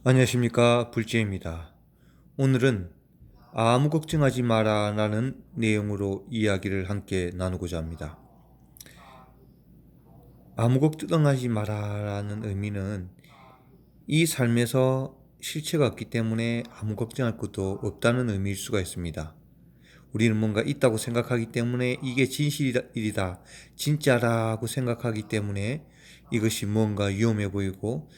안녕하십니까, 불재입니다. 오늘은 아무 걱정하지 마라 라는 내용으로 이야기를 함께 나누고자 합니다. 아무 걱정하지 마라 라는 의미는 이 삶에서 실체가 없기 때문에 아무 걱정할 것도 없다는 의미일 수가 있습니다. 우리는 뭔가 있다고 생각하기 때문에 이게 진실이다, 진짜라고 생각하기 때문에 이것이 뭔가 위험해 보이고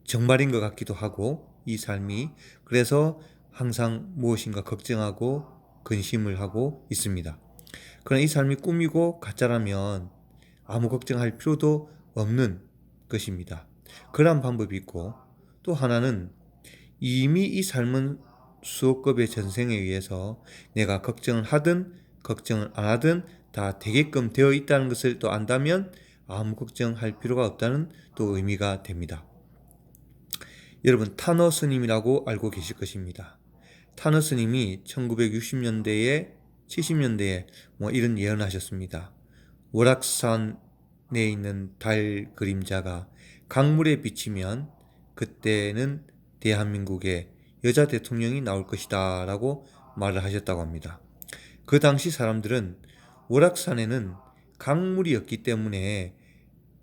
정말인 것 같기도 하고, 이 삶이 그래서 항상 무엇인가 걱정하고 근심을 하고 있습니다. 그러나 이 삶이 꿈이고 가짜라면 아무 걱정할 필요도 없는 것입니다. 그러한 방법이 있고, 또 하나는 이미 이 삶은 수억급의 전생에 의해서 내가 걱정을 하든 걱정을 안 하든 다 되게끔 되어 있다는 것을 또 안다면 아무 걱정할 필요가 없다는 또 의미가 됩니다. 여러분, 타너 스님이라고 알고 계실 것입니다. 타너 스님이 1960년대에 70년대에 이런 예언을 하셨습니다. 월악산에 있는 달 그림자가 강물에 비치면 그때는 대한민국에 여자 대통령이 나올 것이다 라고 말을 하셨다고 합니다. 그 당시 사람들은 월악산에는 강물이 없기 때문에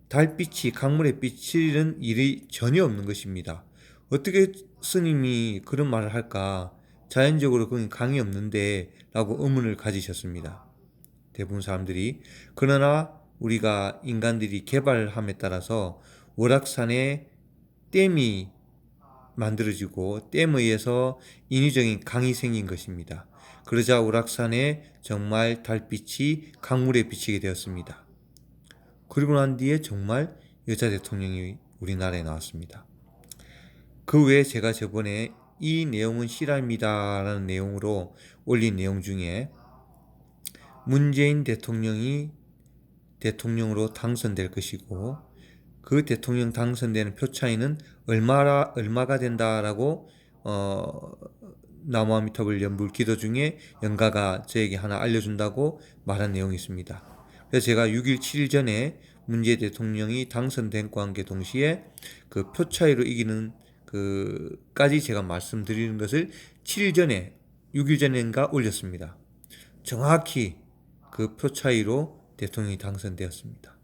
달빛이 강물에 비치는 일이 전혀 없는 것입니다. 어떻게 스님이 그런 말을 할까? 자연적으로 거기 강이 없는데 라고 의문을 가지셨습니다. 대부분 사람들이. 그러나 우리가 인간들이 개발함에 따라서 월악산에 댐이 만들어지고 댐에 의해서 인위적인 강이 생긴 것입니다. 그러자 월악산에 정말 달빛이 강물에 비치게 되었습니다. 그리고 난 뒤에 정말 여자 대통령이 우리나라에 나왔습니다. 그 외에 제가 저번에 이 내용은 실화입니다 라는 내용으로 올린 내용 중에 문재인 대통령이 대통령으로 당선될 것이고, 그 대통령 당선되는 표 차이는 얼마가 된다라고 나무아미타불 연불 기도 중에 연가가 저에게 하나 알려준다고 말한 내용이 있습니다. 그래서 제가 6일 7일 전에 문재인 대통령이 당선된 관계 동시에 그 표 차이로 이기는 그까지 제가 말씀드리는 것을 7일 전에 6일 전인가 올렸습니다. 정확히 그 표 차이로 대통령이 당선되었습니다.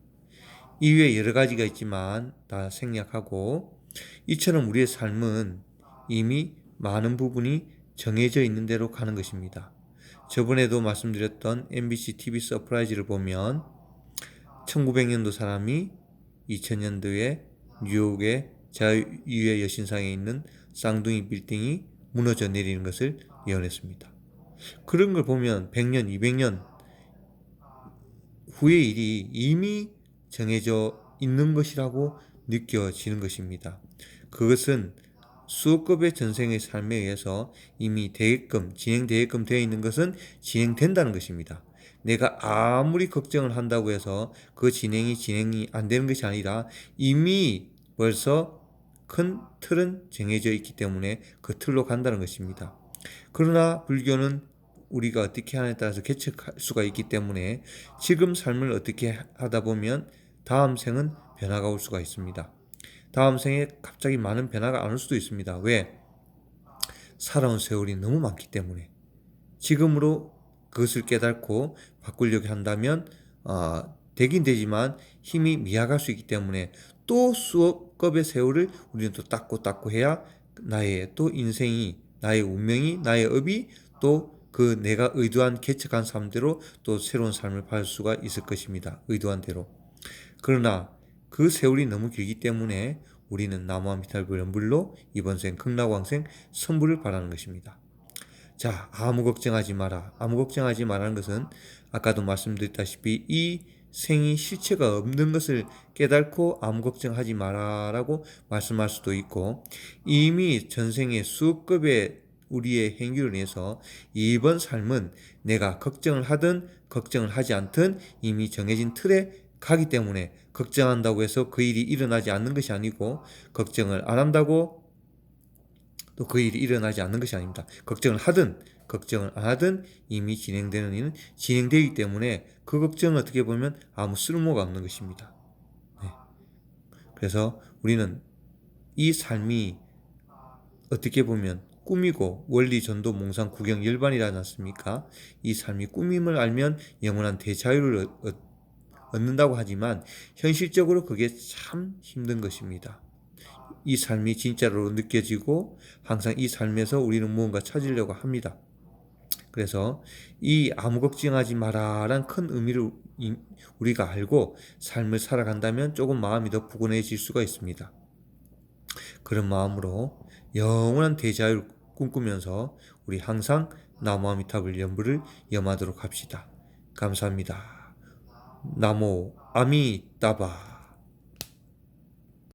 이외에 여러 가지가 있지만 다 생략하고, 이처럼 우리의 삶은 이미 많은 부분이 정해져 있는 대로 가는 것입니다. 저번에도 말씀드렸던 MBC TV 서프라이즈를 보면 1900년도 사람이 2000년도에 뉴욕의 자유의 여신상에 있는 쌍둥이 빌딩이 무너져 내리는 것을 예언했습니다. 그런 걸 보면 100년, 200년 후의 일이 이미 정해져 있는 것이라고 느껴지는 것입니다. 그것은 수억급의 전생의 삶에 의해서 이미 진행되게끔 되어 있는 것은 진행된다는 것입니다. 내가 아무리 걱정을 한다고 해서 그 진행이 안 되는 것이 아니라 이미 벌써 큰 틀은 정해져 있기 때문에 그 틀로 간다는 것입니다. 그러나 불교는 우리가 어떻게 하느냐에 따라서 개척할 수가 있기 때문에 지금 삶을 어떻게 하다 보면 다음 생은 변화가 올 수가 있습니다. 다음 생에 갑자기 많은 변화가 안 올 수도 있습니다. 왜? 살아온 세월이 너무 많기 때문에. 지금으로 그것을 깨닫고 바꾸려고 한다면 되긴 되지만 힘이 미약할 수 있기 때문에 또 수억 겁의 세월을 우리는 또 닦고 해야 나의 또 인생이, 나의 운명이, 나의 업이 또 그 내가 의도한 개척한 삶대로 또 새로운 삶을 받을 수가 있을 것입니다. 의도한 대로. 그러나 그 세월이 너무 길기 때문에 우리는 나무아미탈불 연불로 이번 생 극락왕생 선불을 바라는 것입니다. 자, 아무 걱정하지 마라. 아무 걱정하지 말라는 것은 아까도 말씀드렸다시피 이 생이 실체가 없는 것을 깨닫고 아무 걱정하지 마라라고 말씀할 수도 있고, 이미 전생의 수급의 우리의 행위로 인해서 이번 삶은 내가 걱정을 하든 걱정을 하지 않든 이미 정해진 틀에 가기 때문에 걱정한다고 해서 그 일이 일어나지 않는 것이 아니고, 걱정을 안 한다고 또 그 일이 일어나지 않는 것이 아닙니다. 걱정을 하든 걱정을 안 하든 이미 진행되는 일은 진행되기 때문에 그 걱정은 어떻게 보면 아무 쓸모가 없는 것입니다. 네. 그래서 우리는 이 삶이 어떻게 보면 꿈이고 원리 전도 몽상 구경 열반이라지 않습니까? 이 삶이 꿈임을 알면 영원한 대자유를 얻는다고 하지만 현실적으로 그게 참 힘든 것입니다. 이 삶이 진짜로 느껴지고 항상 이 삶에서 우리는 무언가 찾으려고 합니다. 그래서 이 아무 걱정하지 마라란 큰 의미를 우리가 알고 삶을 살아간다면 조금 마음이 더 푸근해질 수가 있습니다. 그런 마음으로 영원한 대자유를 꿈꾸면서 우리 항상 나무 아미타불 연부를 염하도록 합시다. 감사합니다. 나무 아미따바.